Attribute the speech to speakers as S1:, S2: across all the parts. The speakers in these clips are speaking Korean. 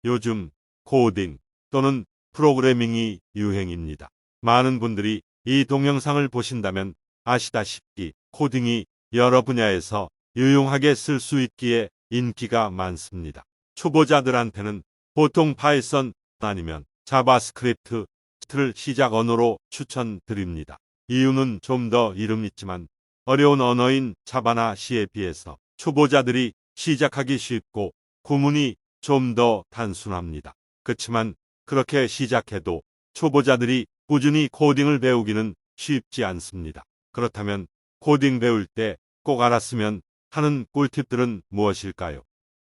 S1: 요즘 코딩 또는 프로그래밍이 유행입니다. 많은 분들이 이 동영상을 보신다면 아시다시피 코딩이 여러 분야에서 유용하게 쓸 수 있기에 인기가 많습니다. 초보자들한테는 보통 파이썬 아니면 자바스크립트를 시작 언어로 추천드립니다. 이유는 좀 더 이름 있지만 어려운 언어인 자바나 C에 비해서 초보자들이 시작하기 쉽고 구문이 좀 더 단순합니다. 그렇지만 그렇게 시작해도 초보자들이 꾸준히 코딩을 배우기는 쉽지 않습니다. 그렇다면 코딩 배울 때 꼭 알았으면 하는 꿀팁들은 무엇일까요?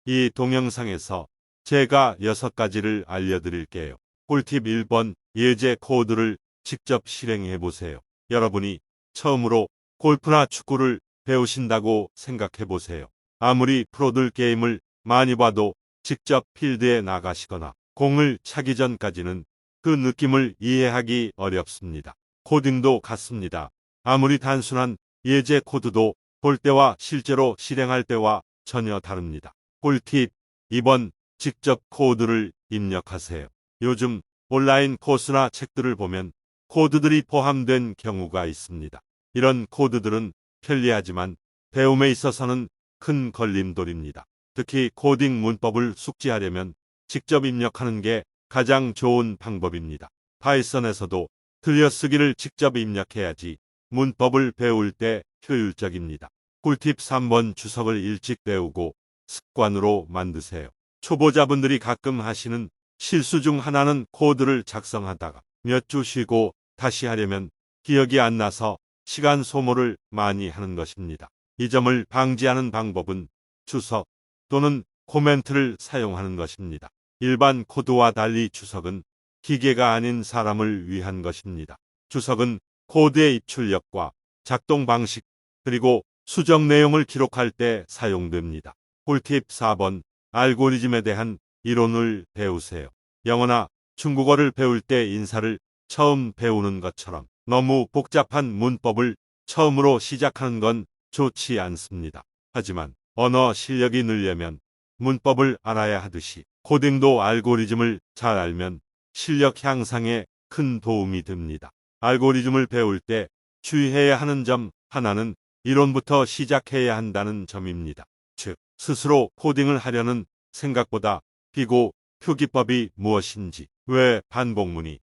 S1: 이 동영상에서 제가 6가지를 알려드릴게요. 꿀팁 1번, 예제 코드를 직접 실행해 보세요. 여러분이 처음으로 골프나 축구를 배우신다고 생각해 보세요. 아무리 프로들 게임을 많이 봐도 직접 필드에 나가시거나 공을 차기 전까지는 그 느낌을 이해하기 어렵습니다. 코딩도 같습니다. 아무리 단순한 예제 코드도 볼 때와 실제로 실행할 때와 전혀 다릅니다. 꿀팁 2번, 직접 코드를 입력하세요. 요즘 온라인 코스나 책들을 보면 코드들이 포함된 경우가 있습니다. 이런 코드들은 편리하지만 배움에 있어서는 큰 걸림돌입니다. 특히 코딩 문법을 숙지하려면 직접 입력하는 게 가장 좋은 방법입니다. 파이썬에서도 들여쓰기를 직접 입력해야지 문법을 배울 때 효율적입니다. 꿀팁 3번, 주석을 일찍 배우고 습관으로 만드세요. 초보자분들이 가끔 하시는 실수 중 하나는 코드를 작성하다가 몇 주 쉬고 다시 하려면 기억이 안 나서 시간 소모를 많이 하는 것입니다. 이 점을 방지하는 방법은 주석 또는 코멘트를 사용하는 것입니다. 일반 코드와 달리 주석은 기계가 아닌 사람을 위한 것입니다. 주석은 코드의 입출력과 작동 방식 그리고 수정 내용을 기록할 때 사용됩니다. 꿀팁 4번, 알고리즘에 대한 이론을 배우세요. 영어나 중국어를 배울 때 인사를 처음 배우는 것처럼 너무 복잡한 문법을 처음으로 시작하는 건 좋지 않습니다. 하지만 언어 실력이 늘려면 문법을 알아야 하듯이 코딩도 알고리즘을 잘 알면 실력 향상에 큰 도움이 됩니다. 알고리즘을 배울 때 주의해야 하는 점 하나는 이론부터 시작해야 한다는 점입니다. 즉, 스스로 코딩을 하려는 생각보다 비고 표기법이 무엇인지, 왜 반복문이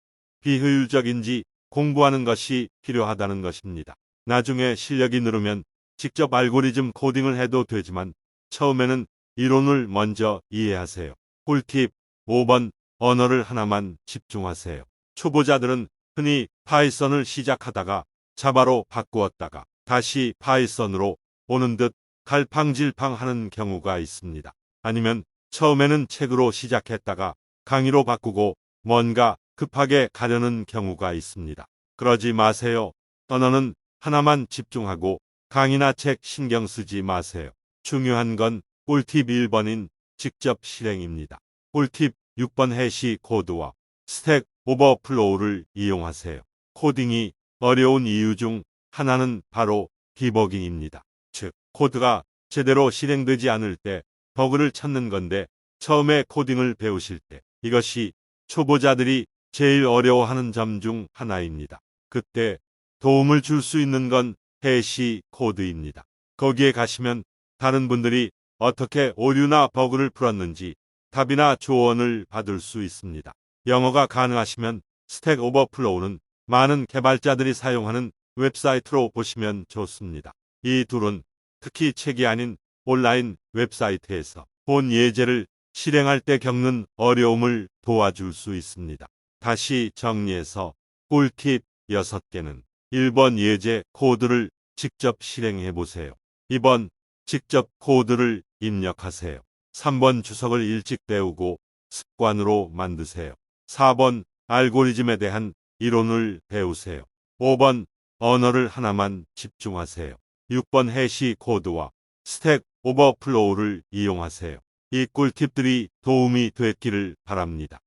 S1: 비효율적인지 공부하는 것이 필요하다는 것입니다. 나중에 실력이 늘으면 직접 알고리즘 코딩을 해도 되지만 처음에는 이론을 먼저 이해하세요. 꿀팁 5번, 언어를 하나만 집중하세요. 초보자들은 흔히 파이썬을 시작하다가 자바로 바꾸었다가 다시 파이썬으로 오는 듯 갈팡질팡하는 경우가 있습니다. 아니면 처음에는 책으로 시작했다가 강의로 바꾸고 뭔가 급하게 가려는 경우가 있습니다. 그러지 마세요. 언어는 하나만 집중하고 강의나 책 신경 쓰지 마세요. 중요한 건 꿀팁 1번인 직접 실행입니다. 꿀팁 6번, 해시 코드와 스택 오버플로우를 이용하세요. 코딩이 어려운 이유 중 하나는 바로 디버깅입니다. 즉, 코드가 제대로 실행되지 않을 때 버그를 찾는 건데 처음에 코딩을 배우실 때 이것이 초보자들이 제일 어려워하는 점 중 하나입니다. 그때 도움을 줄 수 있는 건 해시 코드입니다. 거기에 가시면 다른 분들이 어떻게 오류나 버그를 풀었는지 답이나 조언을 받을 수 있습니다. 영어가 가능하시면 스택 오버플로우는 많은 개발자들이 사용하는 웹사이트로 보시면 좋습니다. 이 둘은 특히 책이 아닌 온라인 웹사이트에서 본 예제를 실행할 때 겪는 어려움을 도와줄 수 있습니다. 다시 정리해서 꿀팁 6개는 1번, 예제 코드를 직접 실행해 보세요. 2번, 직접 코드를 입력하세요. 3번, 주석을 일찍 배우고 습관으로 만드세요. 4번, 알고리즘에 대한 이론을 배우세요. 5번, 언어를 하나만 집중하세요. 6번, 해시 코드와 스택 오버플로우를 이용하세요. 이 꿀팁들이 도움이 됐기를 바랍니다.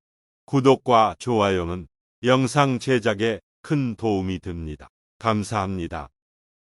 S1: 구독과 좋아요는 영상 제작에 큰 도움이 됩니다. 감사합니다.